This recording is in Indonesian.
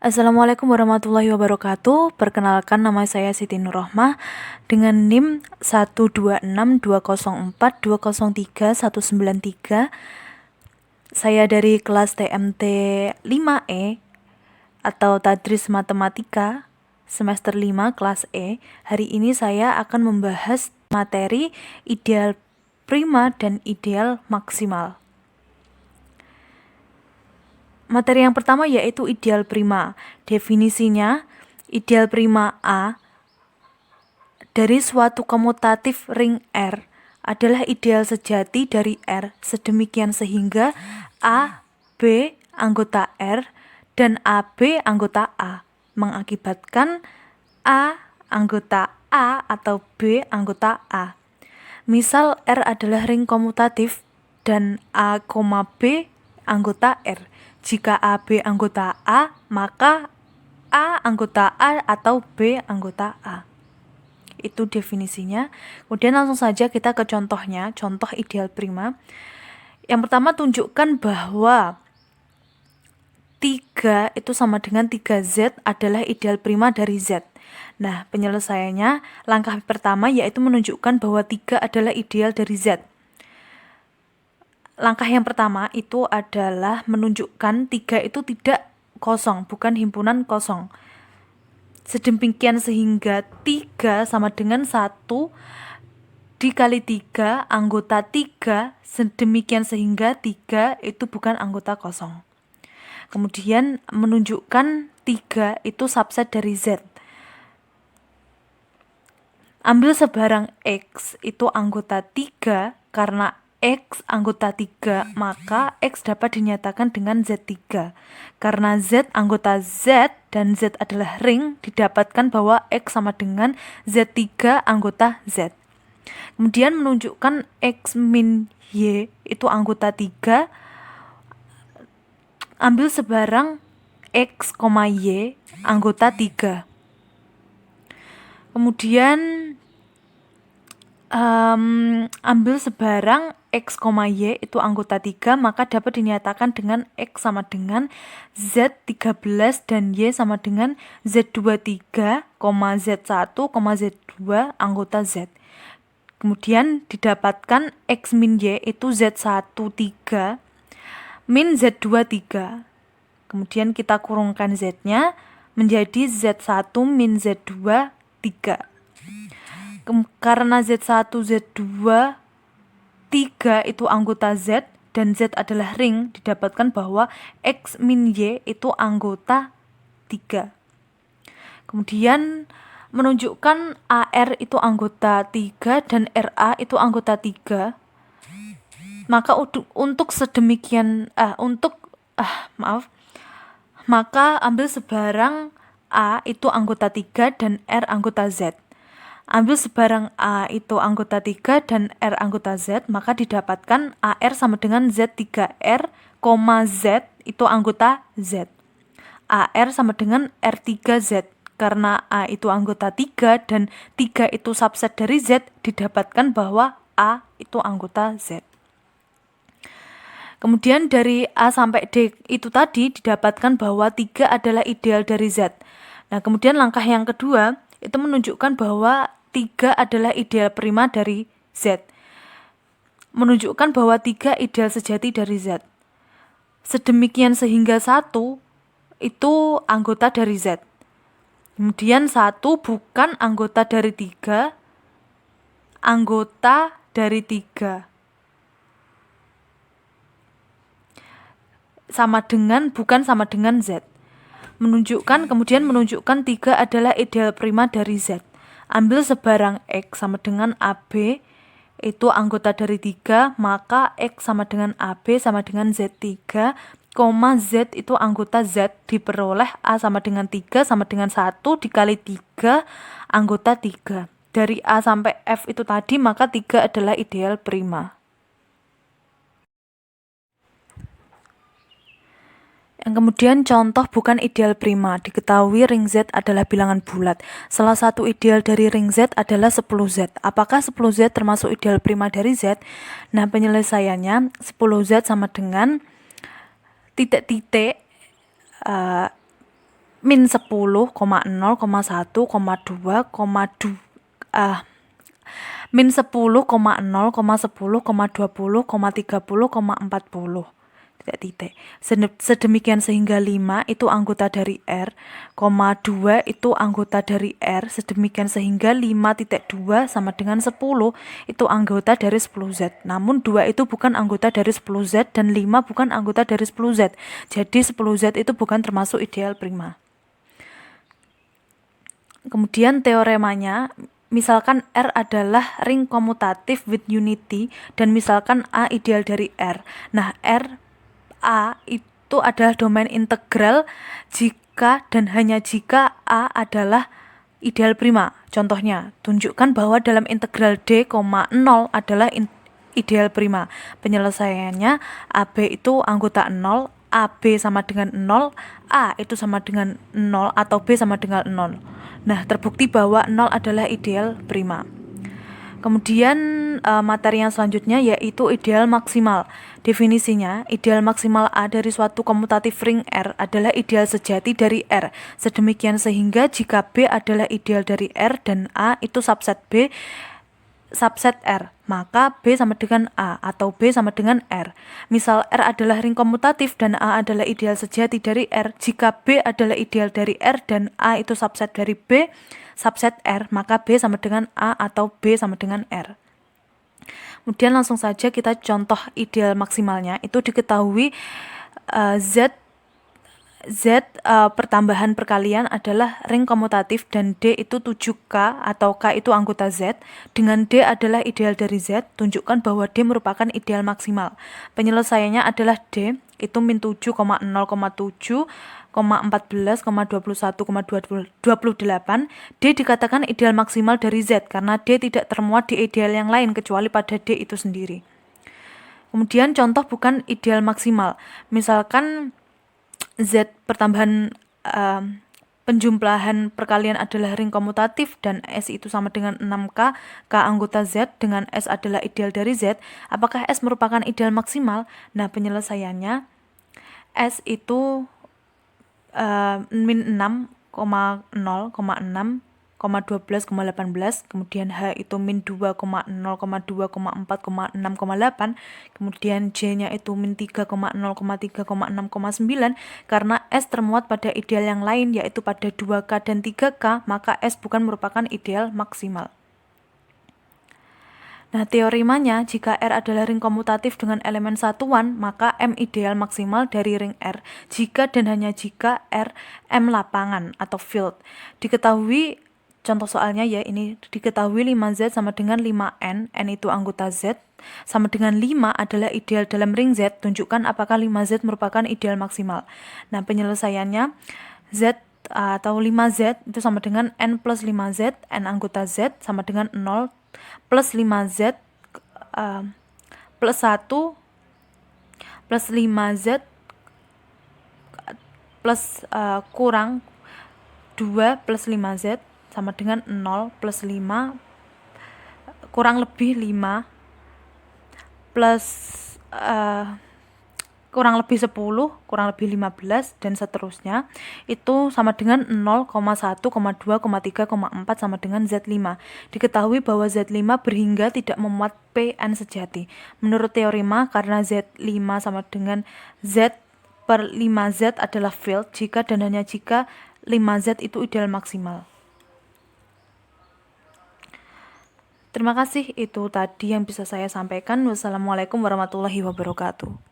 Assalamualaikum warahmatullahi wabarakatuh. Perkenalkan, nama saya Siti Nurrohmah dengan NIM 1262042031193. Saya dari kelas TMT 5E atau Tadris Matematika semester 5 kelas E. Hari ini saya akan membahas materi ideal prima dan ideal maksimal. Materi yang pertama yaitu ideal prima. Definisinya, ideal prima A dari suatu komutatif ring R adalah ideal sejati dari R sedemikian sehingga A, B anggota R dan AB anggota A mengakibatkan A anggota A atau B anggota A. Misal R adalah ring komutatif dan A, B anggota R. Jika AB anggota A, maka A anggota A atau B anggota A. Itu definisinya. Kemudian langsung saja kita ke contohnya, contoh ideal prima. Yang pertama, tunjukkan bahwa 3 itu sama dengan 3Z adalah ideal prima dari Z. Nah, penyelesaiannya, langkah pertama yaitu menunjukkan bahwa 3 adalah ideal dari Z. Langkah yang pertama itu adalah menunjukkan 3 itu tidak kosong, bukan himpunan kosong. Sedemikian sehingga 3 sama dengan 1 dikali 3 anggota 3, sedemikian sehingga 3 itu bukan anggota kosong. Kemudian menunjukkan 3 itu subset dari Z. Ambil sebarang X itu anggota 3, karena X anggota 3, maka X dapat dinyatakan dengan Z3. Karena Z anggota Z dan Z adalah ring, didapatkan bahwa X sama dengan Z3 anggota Z. Kemudian menunjukkan X min Y itu anggota 3. Ambil sebarang X, Y anggota 3. Kemudian ambil sebarang X, Y itu anggota 3, maka dapat dinyatakan dengan X sama dengan Z13 dan Y sama dengan Z23, Z1, Z2 anggota Z. Kemudian didapatkan X min Y itu Z13 min Z23. Kemudian kita kurungkan Z-nya menjadi Z1 min Z2 3. Karena Z1, Z2, 3 itu anggota Z dan Z adalah ring, didapatkan bahwa X min Y itu anggota 3. Kemudian menunjukkan AR itu anggota 3 dan RA itu anggota 3. Maka untuk sedemikian maka ambil sebarang A itu anggota 3 dan R anggota Z. Ambil sebarang A itu anggota 3 dan R anggota Z, maka didapatkan AR sama dengan Z3R, Z itu anggota Z. AR sama dengan R3Z. Karena A itu anggota 3 dan 3 itu subset dari Z, didapatkan bahwa A itu anggota Z. Kemudian dari A sampai D itu tadi didapatkan bahwa 3 adalah ideal dari Z. Nah, kemudian langkah yang kedua itu menunjukkan bahwa 3 adalah ideal prima dari Z. Menunjukkan bahwa 3 ideal sejati dari Z. Sedemikian sehingga 1 itu anggota dari Z. Kemudian 1 bukan anggota dari 3, anggota dari 3. Bukan sama dengan Z. Kemudian menunjukkan 3 adalah ideal prima dari Z. Ambil sebarang X sama dengan AB itu anggota dari 3, maka X sama dengan AB sama dengan Z3, Z itu anggota Z, diperoleh A sama dengan 3 sama dengan 1 dikali 3 anggota 3. Dari A sampai F itu tadi, maka 3 adalah ideal prima. Yang kemudian contoh bukan ideal prima. Diketahui ring Z adalah bilangan bulat. Salah satu ideal dari ring Z adalah 10Z. Apakah 10Z termasuk ideal prima dari Z? Nah, penyelesaiannya 10Z sama dengan titik-titik min 10, 0, 1, 2, min 10, 0, 10, 20, 30, 40 titik. Sedemikian sehingga 5 itu anggota dari R, 2 itu anggota dari R, sedemikian sehingga 5.2 sama dengan 10 itu anggota dari 10Z. Namun 2 itu bukan anggota dari 10Z dan 5 bukan anggota dari 10Z. Jadi 10Z itu bukan termasuk ideal prima. Kemudian teoremanya, misalkan R adalah ring komutatif with unity dan misalkan A ideal dari R. Nah, A itu adalah domain integral jika dan hanya jika A adalah ideal prima. Contohnya, tunjukkan bahwa dalam integral D, 0 adalah ideal prima. Penyelesaiannya AB itu anggota 0, AB sama dengan 0, A itu sama dengan 0 atau B sama dengan 0. Nah, terbukti bahwa 0 adalah ideal prima. Kemudian materi yang selanjutnya yaitu ideal maksimal. Definisinya, ideal maksimal A dari suatu komutatif ring R adalah ideal sejati dari R. Sedemikian sehingga jika B adalah ideal dari R dan A itu subset B, subset R, maka B sama dengan A atau B sama dengan R. Misal R adalah ring komutatif dan A adalah ideal sejati dari R. Jika B adalah ideal dari R dan A itu subset dari B, subset R, maka B sama dengan A atau B sama dengan R. Kemudian langsung saja kita contoh ideal maksimalnya. Itu diketahui Z pertambahan perkalian adalah ring komutatif dan D itu 7K atau K itu anggota Z. Dengan D adalah ideal dari Z, tunjukkan bahwa D merupakan ideal maksimal. Penyelesaiannya adalah D itu min 7, 0, 7, 14, 21, 28. D dikatakan ideal maksimal dari Z karena D tidak termuat di ideal yang lain kecuali pada D itu sendiri. Kemudian contoh bukan ideal maksimal. Misalkan Z pertambahan penjumlahan perkalian adalah ring komutatif dan S itu sama dengan 6K, K anggota Z dengan S adalah ideal dari Z. Apakah S merupakan ideal maksimal? Nah, penyelesaiannya S itu min 6, 0, 6, 12, 18, kemudian H itu min 2, 0, 2, 4, 6, 8, kemudian J-nya itu min 3, 0, 3, 6, 9, karena S termuat pada ideal yang lain yaitu pada 2K dan 3K, maka S bukan merupakan ideal maksimal. Nah, teoremanya, jika R adalah ring komutatif dengan elemen satuan, maka M ideal maksimal dari ring R jika dan hanya jika R M lapangan atau field. Diketahui, contoh soalnya ya, ini diketahui 5Z sama dengan 5N, N itu anggota Z, sama dengan 5 adalah ideal dalam ring Z. Tunjukkan apakah 5Z merupakan ideal maksimal. Nah, penyelesaiannya, Z atau 5Z itu sama dengan N plus 5Z, N anggota Z sama dengan 0, plus 5Z plus 1 plus 5Z plus kurang 2 plus 5Z sama dengan 0 plus 5 kurang lebih 5 plus kurang lebih 10, kurang lebih 15, dan seterusnya, itu sama dengan 0, 1, 2, 3, 4 sama dengan Z5. Diketahui bahwa Z5 berhingga tidak memuat Pn sejati. Menurut teorema, karena Z5 sama dengan Z per 5Z adalah field jika dan hanya jika 5Z itu ideal maksimal. Terima kasih, itu tadi yang bisa saya sampaikan. Wassalamualaikum warahmatullahi wabarakatuh.